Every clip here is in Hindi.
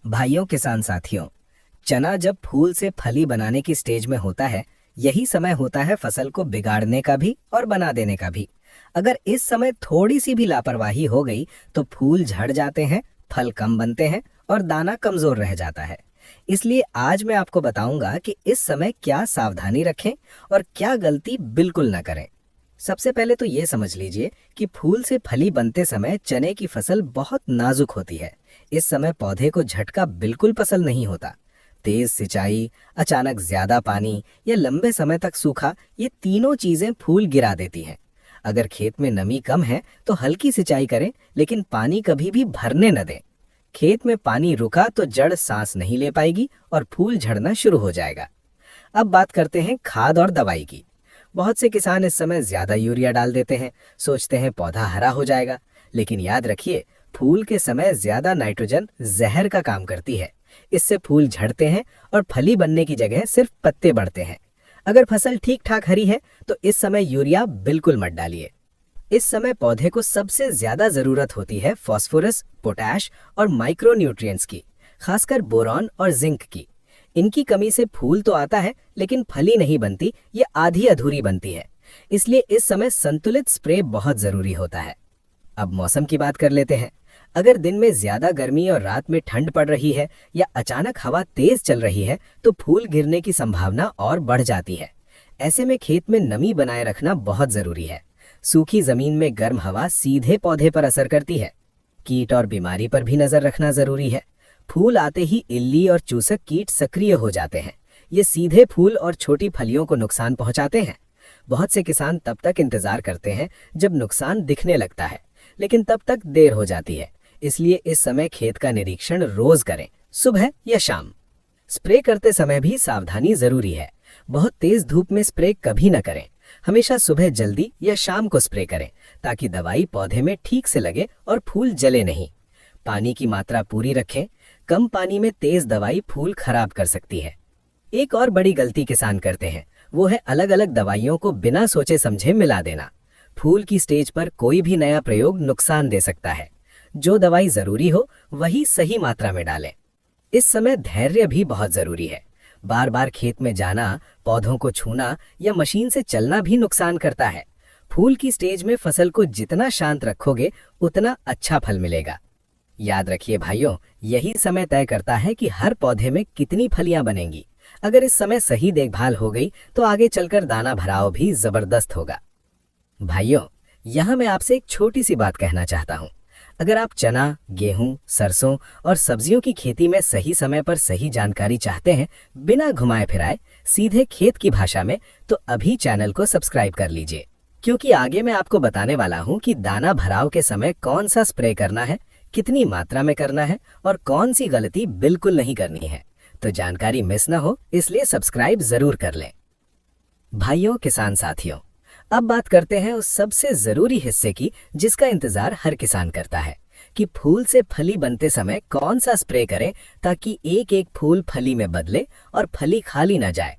भाइयों किसान साथियों, चना जब फूल से फली बनाने की स्टेज में होता है, यही समय होता है फसल को बिगाड़ने का भी और बना देने का भी। अगर इस समय थोड़ी सी भी लापरवाही हो गई तो फूल झड़ जाते हैं, फल कम बनते हैं और दाना कमजोर रह जाता है। इसलिए आज मैं आपको बताऊंगा कि इस समय क्या सावधानी रखें और क्या गलती बिल्कुल न करें। सबसे पहले तो ये समझ लीजिए कि फूल से फली बनते समय चने की फसल बहुत नाजुक होती है। इस समय पौधे को झटका बिल्कुल पसंद नहीं होता। तेज सिंचाई, अचानक ज्यादा पानी या लंबे समय तक सूखा, ये तीनों चीजें फूल गिरा देती हैं। अगर खेत में नमी कम है तो हल्की सिंचाई करें, लेकिन पानी कभी भी भरने न दें। खेत में पानी रुका तो जड़ सांस नहीं ले पाएगी और फूल झड़ना शुरू हो जाएगा। अब बात करते हैं खाद और दवाई की। बहुत से किसान इस समय ज्यादा यूरिया डाल देते हैं, सोचते हैं पौधा हरा हो जाएगा। लेकिन याद रखिए, फूल के समय ज्यादा नाइट्रोजन जहर का काम करती है। इससे फूल झड़ते हैं और फली बनने की जगह सिर्फ पत्ते बढ़ते हैं। अगर फसल ठीक ठाक हरी है तो इस समय यूरिया बिल्कुल मत डालिए। इस समय पौधे को सबसे ज्यादा जरूरत होती है फास्फोरस, पोटैश और माइक्रो न्यूट्रिएंट्स की, खासकर बोरॉन और जिंक की। इनकी कमी से फूल तो आता है लेकिन फली नहीं बनती, ये आधी अधूरी बनती है। इसलिए इस समय संतुलित स्प्रे बहुत जरूरी होता है। अब मौसम की बात कर लेते हैं। अगर दिन में ज्यादा गर्मी और रात में ठंड पड़ रही है या अचानक हवा तेज चल रही है तो फूल गिरने की संभावना और बढ़ जाती है। ऐसे में खेत में नमी बनाए रखना बहुत जरूरी है। सूखी जमीन में गर्म हवा सीधे पौधे पर असर करती है। कीट और बीमारी पर भी नजर रखना जरूरी है। फूल आते ही इल्ली और चूसक कीट सक्रिय हो जाते हैं। ये सीधे फूल और छोटी फलियों को नुकसान पहुंचाते हैं। बहुत से किसान तब तक इंतजार करते हैं जब नुकसान दिखने लगता है, लेकिन तब तक देर हो जाती है। इसलिए इस समय खेत का निरीक्षण रोज करें, सुबह या शाम। स्प्रे करते समय भी सावधानी जरूरी है। बहुत तेज धूप में स्प्रे कभी न करें। हमेशा सुबह जल्दी या शाम को स्प्रे करें, ताकि दवाई पौधे में ठीक से लगे और फूल जले नहीं। पानी की मात्रा पूरी रखें। कम पानी में तेज दवाई फूल खराब कर सकती है। एक और बड़ी गलती किसान करते हैं, वो है अलग अलग दवाइयों को बिना सोचे समझे मिला देना। फूल की स्टेज पर कोई भी नया प्रयोग नुकसान दे सकता है। जो दवाई जरूरी हो वही सही मात्रा में डालें। इस समय धैर्य भी बहुत जरूरी है। बार बार खेत में जाना, पौधों को छूना या मशीन से चलना भी नुकसान करता है। फूल की स्टेज में फसल को जितना शांत रखोगे उतना अच्छा फल मिलेगा। याद रखिए भाइयों, यही समय तय करता है कि हर पौधे में कितनी फलियां बनेंगी। अगर इस समय सही देखभाल हो गई तो आगे चलकर दाना भराव भी जबरदस्त होगा। भाइयों, यहाँ मैं आपसे एक छोटी सी बात कहना चाहता हूँ। अगर आप चना, गेहूं, सरसों और सब्जियों की खेती में सही समय पर सही जानकारी चाहते हैं, बिना घुमाए फिराए, सीधे खेत की भाषा में, तो अभी चैनल को सब्सक्राइब कर लीजिए। क्योंकि आगे मैं आपको बताने वाला हूँ कि दाना भराव के समय कौन सा स्प्रे करना है, कितनी मात्रा में करना है और कौन सी गलती बिल्कुल नहीं करनी है। तो जानकारी मिस ना हो, इसलिए सब्सक्राइब जरूर कर लें। भाइयों किसान साथियों, अब बात करते हैं उस सबसे जरूरी हिस्से की जिसका इंतजार हर किसान करता है, कि फूल से फली बनते समय कौन सा स्प्रे करें ताकि एक एक फूल फली में बदले और फली खाली ना जाए।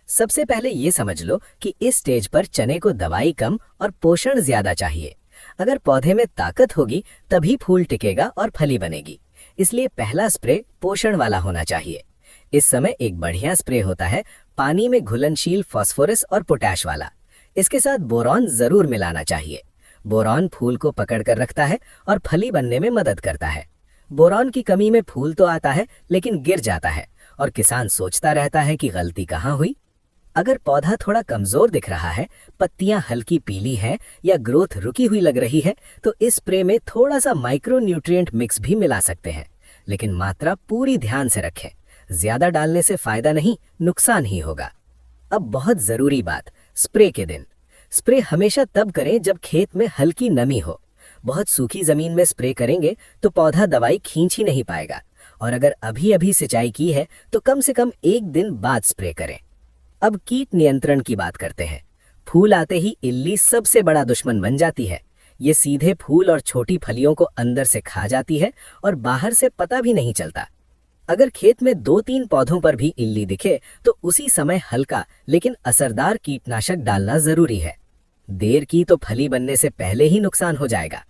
सबसे पहले ये समझ लो कि इस स्टेज पर चने को दवाई कम और पोषण ज्यादा चाहिए। अगर पौधे में ताकत होगी तभी फूल टिकेगा और फली बनेगी। इसलिए पहला स्प्रे पोषण वाला होना चाहिए। इस समय एक बढ़िया स्प्रे होता है पानी में घुलनशील फास्फोरस और पोटैश वाला। इसके साथ बोरॉन जरूर मिलाना चाहिए। बोरॉन फूल को पकड़ कर रखता है और फली बनने में मदद करता है। बोरॉन की कमी में फूल तो आता है लेकिन गिर जाता है और किसान सोचता रहता है कि गलती कहाँ हुई। अगर पौधा थोड़ा कमजोर दिख रहा है, पत्तियां हल्की पीली हैं या ग्रोथ रुकी हुई लग रही है, तो इस स्प्रे में थोड़ा सा माइक्रो न्यूट्रिएंट मिक्स भी मिला सकते हैं, लेकिन मात्रा पूरी ध्यान से रखें। ज्यादा डालने से फायदा नहीं, नुकसान ही होगा। अब बहुत जरूरी बात, स्प्रे के दिन। स्प्रे हमेशा तब करें जब खेत में हल्की नमी हो। बहुत सूखी जमीन में स्प्रे करेंगे तो पौधा दवाई खींच ही नहीं पाएगा। और अगर अभी अभी सिंचाई की है तो कम से कम एक दिन बाद स्प्रे करें। अब कीट नियंत्रण की बात करते हैं। फूल आते ही इल्ली सबसे बड़ा दुश्मन बन जाती है। ये सीधे फूल और छोटी फलियों को अंदर से खा जाती है और बाहर से पता भी नहीं चलता। अगर खेत में 2-3 पौधों पर भी इल्ली दिखे तो उसी समय हल्का लेकिन असरदार कीटनाशक डालना जरूरी है। देर की तो फली बनने से पहले ही नुकसान हो जाएगा।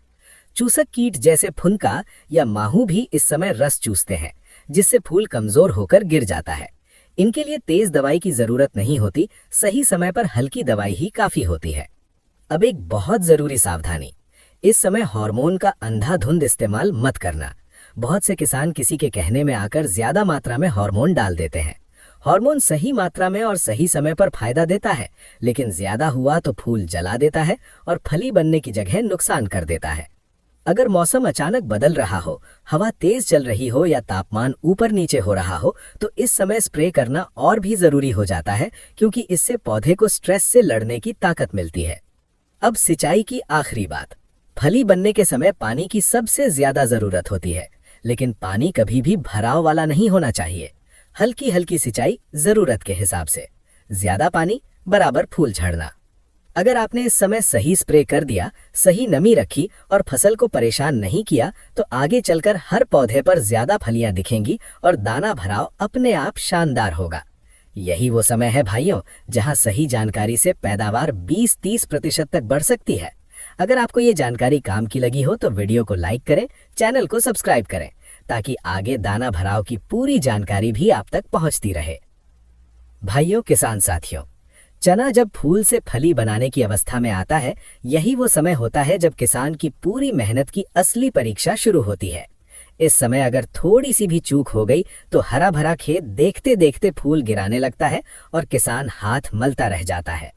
चूसक कीट जैसे फुनका या माहू भी इस समय रस चूसते हैं, जिससे फूल कमजोर होकर गिर जाता है। इनके लिए तेज दवाई की जरूरत नहीं होती, सही समय पर हल्की दवाई ही काफी होती है। अब एक बहुत जरूरी सावधानी, इस समय हार्मोन का अंधाधुंध इस्तेमाल मत करना। बहुत से किसान किसी के कहने में आकर ज्यादा मात्रा में हार्मोन डाल देते हैं। हार्मोन सही मात्रा में और सही समय पर फायदा देता है, लेकिन ज्यादा हुआ तो फूल जला देता है और फली बनने की जगह नुकसान कर देता है। अगर मौसम अचानक बदल रहा हो, हवा तेज चल रही हो या तापमान ऊपर नीचे हो रहा हो, तो इस समय स्प्रे करना और भी जरूरी हो जाता है, क्योंकि इससे पौधे को स्ट्रेस से लड़ने की ताकत मिलती है। अब सिंचाई की आखिरी बात। फली बनने के समय पानी की सबसे ज्यादा जरूरत होती है, लेकिन पानी कभी भी भराव वाला नहीं होना चाहिए। हल्की हल्की सिंचाई जरूरत के हिसाब से, ज्यादा पानी बराबर फूल झड़ना। अगर आपने इस समय सही स्प्रे कर दिया, सही नमी रखी और फसल को परेशान नहीं किया, तो आगे चलकर हर पौधे पर ज्यादा फलियां दिखेंगी और दाना भराव अपने आप शानदार होगा। यही वो समय है भाइयों, जहां सही जानकारी से पैदावार 20-30% तक बढ़ सकती है। अगर आपको ये जानकारी काम की लगी हो तो वीडियो को लाइक करें, चैनल को सब्सक्राइब करें, ताकि आगे दाना भराव की पूरी जानकारी भी आप तक पहुंचती रहे। भाइयों किसान साथियों, चना जब फूल से फली बनाने की अवस्था में आता है, यही वो समय होता है जब किसान की पूरी मेहनत की असली परीक्षा शुरू होती है। इस समय अगर थोड़ी सी भी चूक हो गई तो हरा भरा खेत देखते देखते फूल गिराने लगता है और किसान हाथ मलता रह जाता है।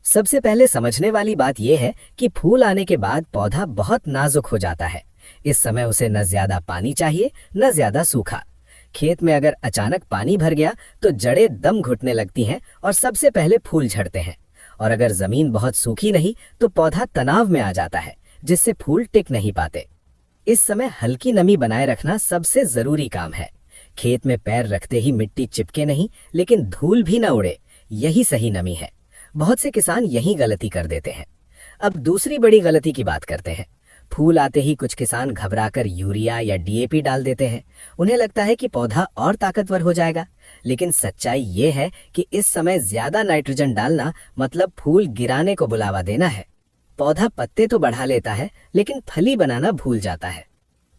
सबसे पहले समझने वाली बात यह है कि फूल आने के बाद पौधा बहुत नाजुक हो जाता है। इस समय उसे न ज्यादा पानी चाहिए न ज्यादा सूखा। खेत में अगर अचानक पानी भर गया तो जड़ें दम घुटने लगती हैं और सबसे पहले फूल झड़ते हैं। और अगर जमीन बहुत सूखी नहीं तो पौधा तनाव में आ जाता है, जिससे फूल टिक नहीं पाते। इस समय हल्की नमी बनाए रखना सबसे जरूरी काम है। खेत में पैर रखते ही मिट्टी चिपके नहीं, लेकिन धूल भी न उड़े, यही सही नमी है। बहुत से किसान यही गलती कर देते हैं। अब दूसरी बड़ी गलती की बात करते हैं। फूल आते ही कुछ किसान घबराकर यूरिया या डीएपी डाल देते हैं। उन्हें लगता है कि पौधा और ताकतवर हो जाएगा, लेकिन सच्चाई ये है कि इस समय ज्यादा नाइट्रोजन डालना मतलब फूल गिराने को बुलावा देना है। पौधा पत्ते तो बढ़ा लेता है, लेकिन फली बनाना भूल जाता है।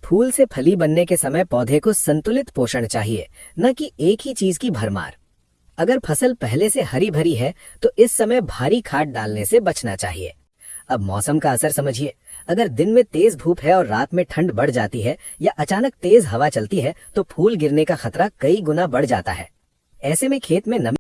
फूल से फली बनने के समय पौधे को संतुलित पोषण चाहिए, न कि एक ही चीज की भरमार। अगर फसल पहले से हरी भरी है तो इस समय भारी खाद डालने से बचना चाहिए। अब मौसम का असर समझिए। अगर दिन में तेज धूप है और रात में ठंड बढ़ जाती है या अचानक तेज हवा चलती है तो फूल गिरने का खतरा कई गुना बढ़ जाता है। ऐसे में खेत में नमी